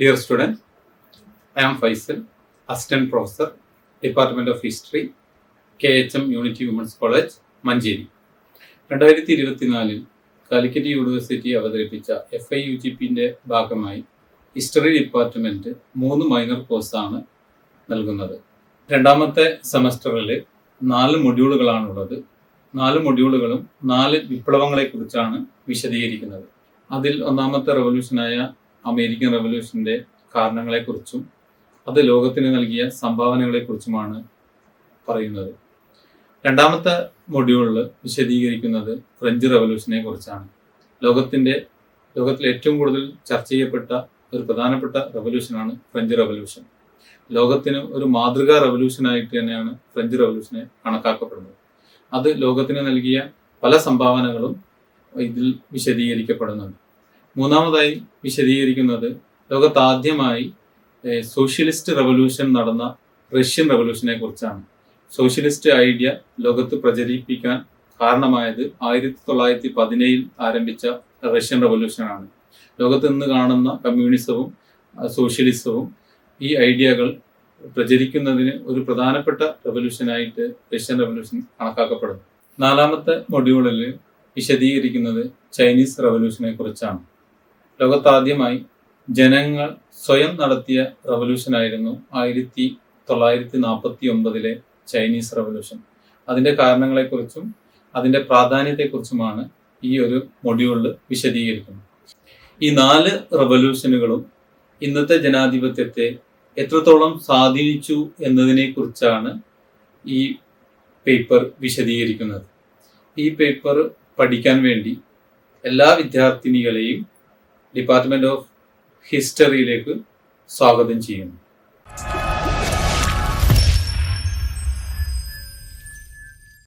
Dear student, I am Faisal, Assistant Professor, Department of History, KHM Unity Women's College, Manjeri. 2024 Calicut university അവതരിപ്പിച്ച FIUGPന്റെ ഭാഗമായി history department 3 minor കോഴ്സാണ് നൽകുന്നത്. രണ്ടാമത്തെ സെമസ്റ്ററിൽ 4 മൊഡ്യൂളുകളാണുള്ളത്. 4 മൊഡ്യൂളുകളും 4 വിപ്ലവങ്ങളെക്കുറിച്ചാണ് വിശദീകരിക്കുന്നത്. അതിൽ ഒന്നാമത്തെ റവല്യൂഷനായ അമേരിക്കൻ റവല്യൂഷന്റെ കാരണങ്ങളെക്കുറിച്ചും അത് ലോകത്തിന് നൽകിയ സംഭാവനകളെക്കുറിച്ചുമാണ് പറയുന്നത്. രണ്ടാമത്തെ മൊഡ്യൂളിൽ വിശദീകരിക്കുന്നത് ഫ്രഞ്ച് റവല്യൂഷനെ കുറിച്ചാണ്. ലോകത്തിൽ ഏറ്റവും കൂടുതൽ ചർച്ച ചെയ്യപ്പെട്ട ഒരു പ്രധാനപ്പെട്ട റവല്യൂഷനാണ് ഫ്രഞ്ച് റവല്യൂഷൻ. ലോകത്തിന് ഒരു മാതൃകാ റവല്യൂഷനായിട്ട് തന്നെയാണ് ഫ്രഞ്ച് റവല്യൂഷനെ കണക്കാക്കപ്പെടുന്നത്. അത് ലോകത്തിന് നൽകിയ പല സംഭാവനകളും ഇതിൽ വിശദീകരിക്കപ്പെടുന്നുണ്ട്. മൂന്നാമതായി വിശദീകരിക്കുന്നത് ലോകത്താദ്യമായി സോഷ്യലിസ്റ്റ് റവല്യൂഷൻ നടന്ന റഷ്യൻ റവല്യൂഷനെ കുറിച്ചാണ്. സോഷ്യലിസ്റ്റ് ഐഡിയ ലോകത്ത് പ്രചരിപ്പിക്കാൻ കാരണമായത് 1917 ആരംഭിച്ച റഷ്യൻ റവല്യൂഷനാണ്. ലോകത്ത് ഇന്ന് കാണുന്ന കമ്മ്യൂണിസവും സോഷ്യലിസവും ഈ ഐഡിയകൾ പ്രചരിക്കുന്നതിന് ഒരു പ്രധാനപ്പെട്ട റവല്യൂഷനായിട്ട് റഷ്യൻ റവല്യൂഷൻ കണക്കാക്കപ്പെടുന്നു. നാലാമത്തെ മൊഡ്യൂളിൽ വിശദീകരിക്കുന്നത് ചൈനീസ് റവല്യൂഷനെ കുറിച്ചാണ്. ലോകത്താദ്യമായി ജനങ്ങൾ സ്വയം നടത്തിയ റവല്യൂഷനായിരുന്നു 1949 ചൈനീസ് റവല്യൂഷൻ. അതിൻ്റെ കാരണങ്ങളെക്കുറിച്ചും അതിൻ്റെ പ്രാധാന്യത്തെക്കുറിച്ചുമാണ് ഈ ഒരു മൊഡ്യൂളിൽ വിശദീകരിക്കുന്നത്. ഈ 4 റവല്യൂഷനുകളും ഇന്നത്തെ ജനാധിപത്യത്തെ എത്രത്തോളം സ്വാധീനിച്ചു എന്നതിനെക്കുറിച്ചാണ് ഈ പേപ്പർ വിശദീകരിക്കുന്നത്. ഈ പേപ്പർ പഠിക്കാൻ വേണ്ടി എല്ലാ വിദ്യാർത്ഥിനികളെയും ഡിപ്പാർട്ട്മെന്റ് ഓഫ് ഹിസ്റ്ററിയിലേക്ക് സ്വാഗതം ചെയ്യുന്നു.